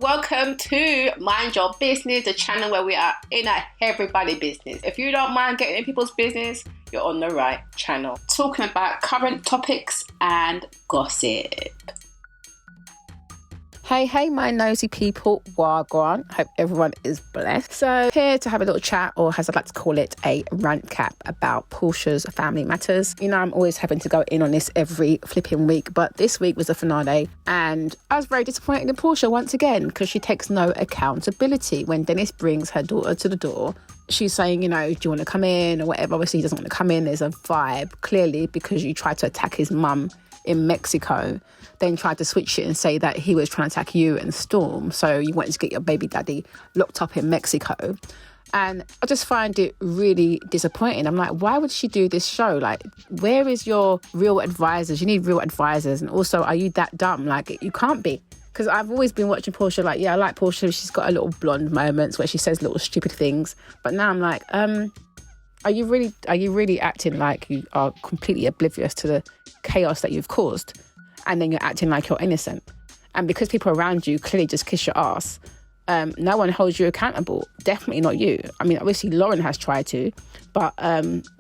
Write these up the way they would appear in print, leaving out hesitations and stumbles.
Welcome to Mind Your Business, the channel where we are in everybody's business. If you don't mind getting in people's business, you're on the right channel. Talking about current topics and gossip. Hey, my nosy people, Wagwan. Hope everyone is blessed. So, here to have a little chat, or as I like to call it, a rant cap about Porsha's family matters. You know, I'm always having to go in on this every flipping week, but this week was the finale, and I was very disappointed in Porsha once again because she takes no accountability. When Dennis brings her daughter to the door, she's saying, you know, do you want to come in or whatever? Obviously, he doesn't want to come in. There's a vibe, clearly, because you tried to attack his mum in Mexico, then tried to switch it and say that he was trying to attack you and Storm, so you wanted to get your baby daddy locked up in Mexico. And I just find it really disappointing. I'm like, why would she do this show? Like, where is your real advisors? You need real advisors. And also, are you that dumb? Like, you can't be. Because I've always been watching Porsha, like, yeah, I like Porsha. She's got a little blonde moments where she says little stupid things. But now I'm like, are you really acting like you are completely oblivious to the chaos that you've caused? And then you're acting like you're innocent. And because people around you clearly just kiss your ass, no one holds you accountable. Definitely not you. I mean, obviously Lauren has tried to, but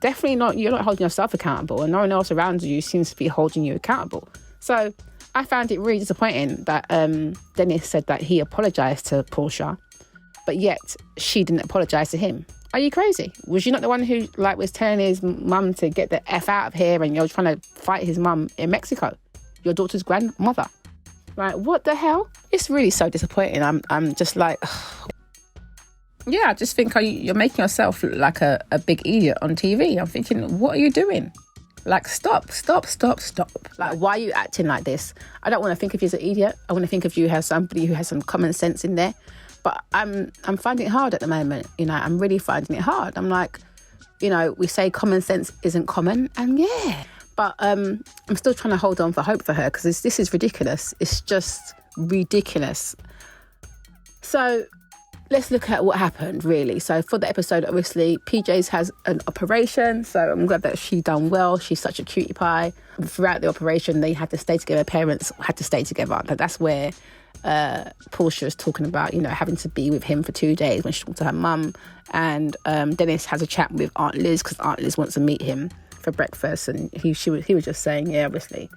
definitely not, you're not holding yourself accountable, and no one else around you seems to be holding you accountable. So I found it really disappointing that Dennis said that he apologised to Porsha, but yet she didn't apologise to him. Are you crazy? Was you not the one who was telling his mum to get the F out of here, and you're trying to fight his mum in Mexico? Your daughter's grandmother. Like, what the hell? It's really so disappointing. I'm just like, yeah, I just think you're making yourself look like a big idiot on TV. I'm thinking, what are you doing? Like, stop. Like, why are you acting like this? I don't want to think of you as an idiot. I want to think of you as somebody who has some common sense in there. But I'm finding it hard at the moment. You know, I'm really finding it hard. I'm like, you know, we say common sense isn't common, and yeah. But I'm still trying to hold on for hope for her, because this is ridiculous. It's just ridiculous. So let's look at what happened, really. So for the episode, obviously, PJ's has an operation. So I'm glad that she done well. She's such a cutie pie. Throughout the operation, they had to stay together. Parents had to stay together. That's where Porsha is talking about, you know, having to be with him for 2 days when she talked to her mum. And Dennis has a chat with Aunt Liz, because Aunt Liz wants to meet him for breakfast, and he was just saying, yeah, obviously,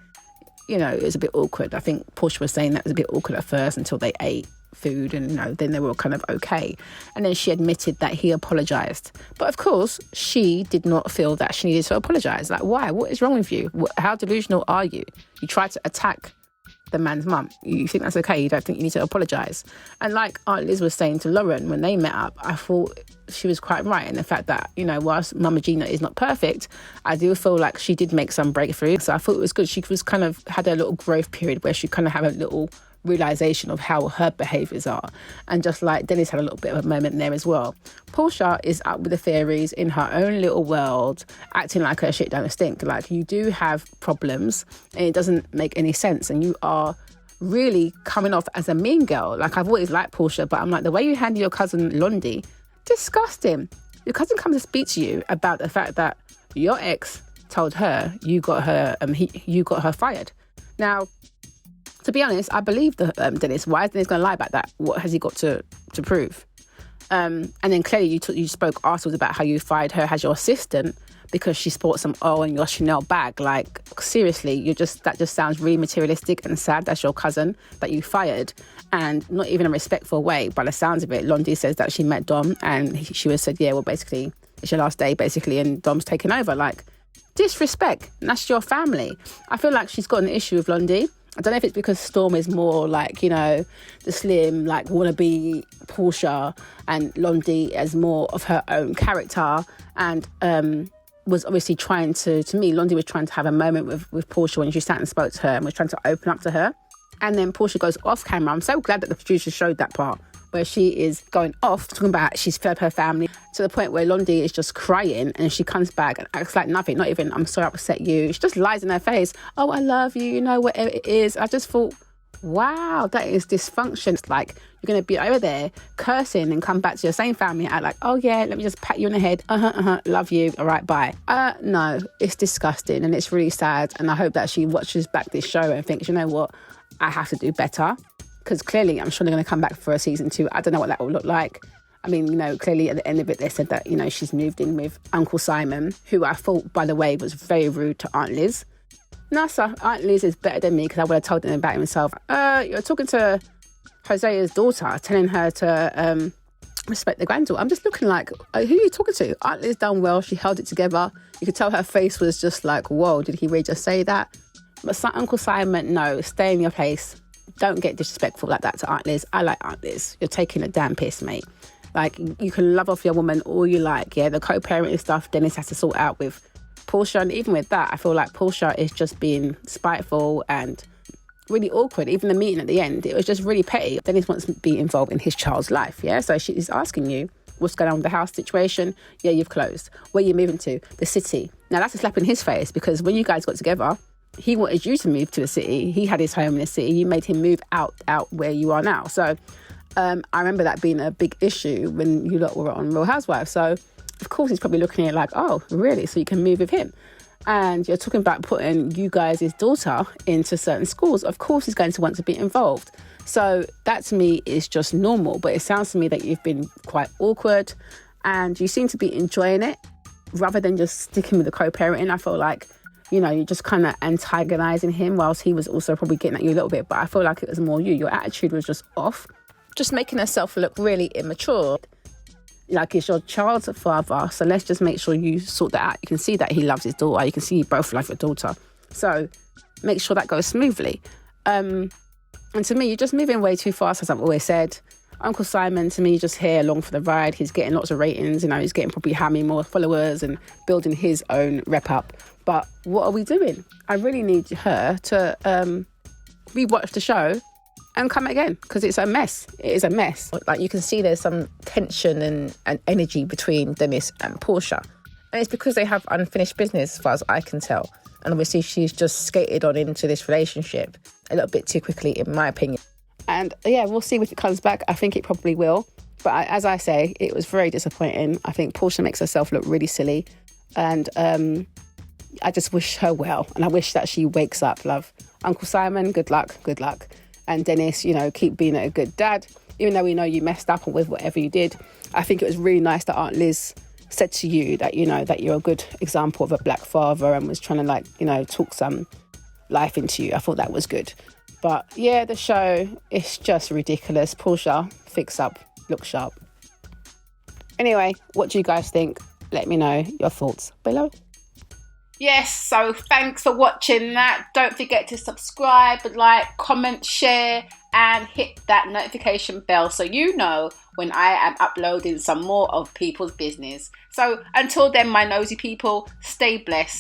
you know, it was a bit awkward. I think Porsha was saying that was a bit awkward at first until they ate food, and, you know, then they were kind of okay. And then she admitted that he apologised. But of course, she did not feel that she needed to apologise. Like, why? What is wrong with you? How delusional are you? You tried to attack the man's mum. You think that's okay? You don't think you need to apologise? And like Aunt Liz was saying to Lauren when they met up, I thought she was quite right in the fact that, you know, whilst Mama Gina is not perfect, I do feel like she did make some breakthrough. So I thought it was good. She was kind of had a little growth period where she kind of had a little realisation of how her behaviours are. And just like Dennis had a little bit of a moment there as well. Porsha is up with the theories in her own little world, acting like her shit don't stink. Like, you do have problems and it doesn't make any sense, and you are really coming off as a mean girl. Like, I've always liked Porsha, but I'm like, the way you handle your cousin Londie, disgusting. Your cousin comes to speak to you about the fact that your ex told her you got her fired. Now, to be honest, I believe Dennis. Why is Dennis going to lie about that? What has he got to prove? And then clearly you spoke afterwards about how you fired her as your assistant because she sport some oil in your Chanel bag. Like, seriously, that just sounds really materialistic and sad. That's your cousin that you fired, and not even a respectful way. By the sounds of it, Londie says that she met Dom, and she was said, yeah, well, basically, it's your last day, basically, and Dom's taken over. Like, disrespect. And that's your family. I feel like she's got an issue with Londie. I don't know if it's because Storm is more like, you know, the slim, like, wannabe Porsha, and Londie as more of her own character, and was obviously trying to me, Londie was trying to have a moment with Porsha when she sat and spoke to her and was trying to open up to her. And then Porsha goes off camera. I'm so glad that the producer showed that part where she is going off, talking about she's fed her family, to the point where Londie is just crying, and she comes back and acts like nothing, not even, I'm sorry I upset you. She just lies in her face. Oh, I love you, you know, whatever it is. I just thought, wow, that is dysfunction. It's like, you're going to be over there cursing and come back to your same family and act like, oh yeah, let me just pat you on the head. Love you. All right, bye. No, it's disgusting and it's really sad. And I hope that she watches back this show and thinks, you know what, I have to do better. because clearly I'm sure they're going to come back for a season 2. I don't know what that will look like. I mean, you know, clearly at the end of it, they said that, you know, she's moved in with Uncle Simon, who I thought, by the way, was very rude to Aunt Liz. No, sir, Aunt Liz is better than me, because I would have told him about himself. You're talking to Hosea's daughter, telling her to respect the granddaughter. I'm just looking like, who are you talking to? Aunt Liz done well. She held it together. You could tell her face was just like, whoa, did he really just say that? But Uncle Simon, no, stay in your place. Don't get disrespectful like that to Aunt Liz. I like Aunt Liz. You're taking a damn piss, mate. Like, you can love off your woman all you like. Yeah, the co-parenting stuff, Dennis has to sort out with Porsha. And even with that, I feel like Porsha is just being spiteful and really awkward. Even the meeting at the end, it was just really petty. Dennis wants to be involved in his child's life, yeah? So she's asking you, what's going on with the house situation? Yeah, you've closed. Where are you moving to? The city. Now, that's a slap in his face, because when you guys got together, he wanted you to move to the city. He had his home in the city. You made him move out where you are now. So I remember that being a big issue when you lot were on Real Housewives. So, of course, he's probably looking at it like, oh, really? So you can move with him. And you're talking about putting you guys' daughter into certain schools. Of course, he's going to want to be involved. So that to me is just normal. But it sounds to me that you've been quite awkward and you seem to be enjoying it rather than just sticking with the co-parenting. I feel like, you know, you're just kind of antagonizing him whilst he was also probably getting at you a little bit. But I feel like it was more you. Your attitude was just off, just making herself look really immature. Like, it's your child's father, so let's just make sure you sort that out. You can see that he loves his daughter. You can see you both love your daughter. So make sure that goes smoothly. And to me, you're just moving way too fast, as I've always said. Uncle Simon, to me, just here along for the ride. He's getting lots of ratings. You know, he's getting probably how many more followers and building his own rep up. But what are we doing? I really need her to rewatch the show and come again, because it's a mess. It is a mess. Like, you can see there's some tension and energy between Dennis and Porsha. And it's because they have unfinished business, as far as I can tell. And obviously she's just skated on into this relationship a little bit too quickly, in my opinion. And yeah, we'll see if it comes back. I think it probably will. But as I say, it was very disappointing. I think Porsha makes herself look really silly. And I just wish her well. And I wish that she wakes up, love. Uncle Simon, good luck, good luck. And Dennis, you know, keep being a good dad. Even though we know you messed up with whatever you did, I think it was really nice that Aunt Liz said to you that, you know, that you're a good example of a black father and was trying to, like, you know, talk some life into you. I thought that was good. But yeah, the show is just ridiculous. Porsha, fix up, look sharp. Anyway, what do you guys think? Let me know your thoughts below. Yes, so thanks for watching that. Don't forget to subscribe, like, comment, share, and hit that notification bell so you know when I am uploading some more of people's business. So until then, my nosy people, stay blessed.